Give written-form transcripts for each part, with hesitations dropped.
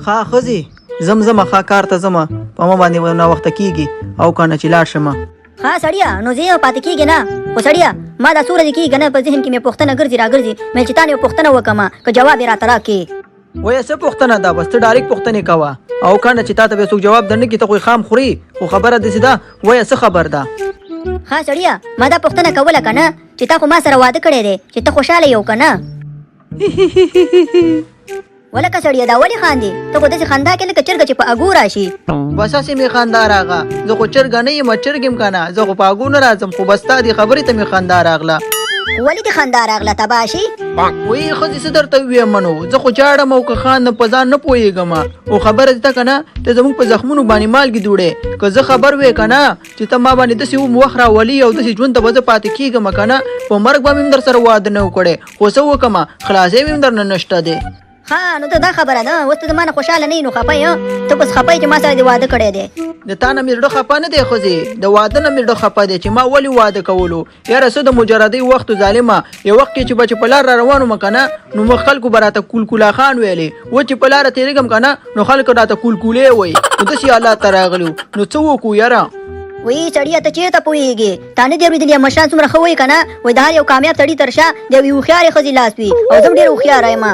ښه ښځې زمزمه ښه کار ته ځمه په ما باندې ناوخته کېږي او که نه چې لاړ شمه. ها سړیا نو زه پاتې کېږي نه خو سړیا ما دا څو ورځې کېږي نه په ذهن کې مې پوښتنه ګرځي راګرځي مې چې تا نه یو پوښتنه وکړمه که جواب یې راته راکړې. وایه څه پوښتنه ده بس ته ډایرکټ پوښتنې کوه او که نه چې تا ته به څوک جواب درنه کړي ته خو خام خوري خو خبره داسې ده وایه څه خبر ده. ها سړیا ما دا پوښتنه کوله که نه چې تا خو ما سره واده کړی دی چې ته خوشحاله یو که نه. ولکه سړیا دا ولې خاندې ته خو داسې خندا کې لکه چرګه چې په اګو راشي. بس هسې مې خندا راغله زه خو چرګه نه یم چرګ یم که نه زه خو په اګو نه راځم خو بس ستا دې خبرې ته مې خندا راغله. ولې دې خندا راغله تباشي وایي ښځې څه درته ووایم نو زه خو جاړم او که خاندم په ځان نه پوهېږم خو خبره دې ته که نه ته زموږ په زخمونو باندې مالګې دوړې که زه خبر وې که نه چې ته ما باندې داسې وخت راولي او داسې ژوند ته به زه پاتې کېږم که نه په مرګ به مې هم در سره واده نه و کړی خو څه وکړمه خلاصۍ مې هم درنه نشته دی. ها نو ته دا خبره ده اوس ته د ما نه خوشحاله نه یې نو خفه یې ته بس خفه یې چې ما سره دې واده کړی دی. د تا نه مې زړه خفه نه دی ښځې د واده نه مې زړه خفه دی چې ما ولې واده کولو یاره څه د مجردۍ وخت ظالمه یو وخت کې چې به په لار را روان وم که نه نو مخ خلکو به راته کولکولا خان ویلې و چې په لاره تېرېږم که نه نو خلکو راته کولکولې وایي نو داسې حالات ته راغلي نو څه وکړو یاره. وی سړیا ته چېرته پوهېږې تا نه دي اورېدلي مشران څومره ښه وایي که نه وایي د هر یو کامیاب سړي تر شا د یوې هوښیارې ښځې لاس وي او زه هم ډېره هوښیاره یم.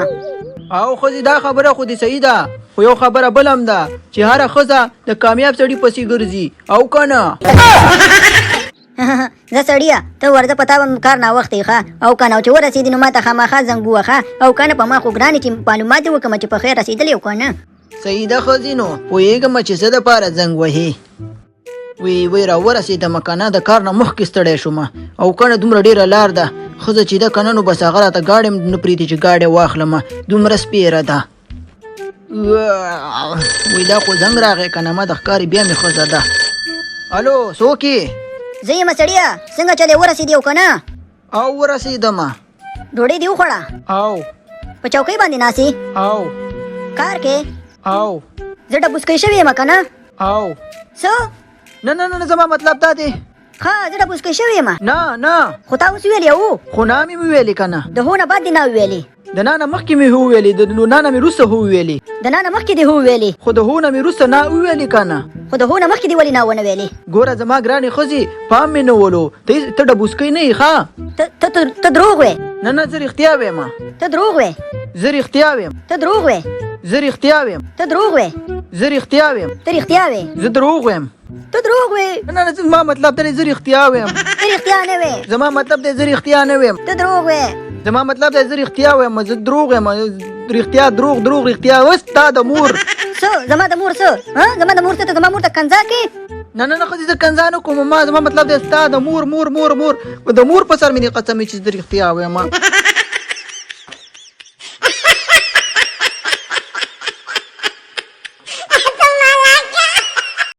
او ښځې دا خبره خو دې صحیح ده خو یو خبره بل هم ده چې هره ښځه د کامیاب سړي پسې ګرځي او که نه. زه سړیا ته ورځه په تا به کار ناوخته ښه او که نه چې ورسېدې نو ما ته خامخا زنګ ووهه او که نه په ما خو ګرانې چې معلومات دې وکړم چې په خیر رسېدلی او که نه. صحیح ده ښځې نو پوهېږم چې څه دپاره زنګ وهې وی را ورسېدم که نه د کار نه مخکې ستړی شوم او که نه دومره ډېره لار ده ښځه چې ده که نه نو بس هغه راته ګاډی هم نه پرېږدي چې ګاډی واخلم دومره سپېره ده. وی دا خو زنګ راغی که نه ما د ښکاري بیا مې ښځه ده. الو څوک یې؟ زه یم سړیا څنګه چلې ورسېدې او که نه؟ او ورسېدم. ډوډۍ دې وخوړه؟ او په چوکۍ باندې ناستې؟ او کار کې؟ او زه ډبوسکی شوې یم که نه؟ او څه؟ نه نه نه زما مطلب دا دی ښه زه ډبوسکی شوې یم نه نه خو تا اوس ویلې او خو نه مې وویلې که نه د هو نه بعد دې نه وویلې د نه نه مخکې مې هو ویلې د نه نه مې وروسته هو ویلې د نه نه مخکې دې هو ویلې خو د هو نه مې وروسته نه وویلې که نه خو د هو نه مخکې دې ولې نه ونه ویلې. ګوره زما ګرانې ښځې پام مې نه ولو ته ډبوسکی نه یې ښه ته دروغ وې. نه نه زه رښتیا ویم ته دروغ وې. زه رښتیا ویم ته دروغ وې. زه رښتیا ویم ته دروغ وې. زه رښتیا ویم ته رښتیا وې. زه دروغ ویم. ته دروغ وې. نه نه زما مطلب دی زه رښتیا ویم. ته رښتیا نه وې. زما مطلب دی زه رښتیا نه ویم. ته دروغ وې. زما مطلب دی زه رښتیا ویم زه دروغ یم رښتیا دروغ رښتیا اوس تا د مور څه زما د مور څه زما د مور څه ته زما مور ته کنځا کې نه نه نه ښځې زه کنځا نه کوم ما زما مطلب دی ستا د مور د مور په سر مې دې قسم چې زه رښتیا ویم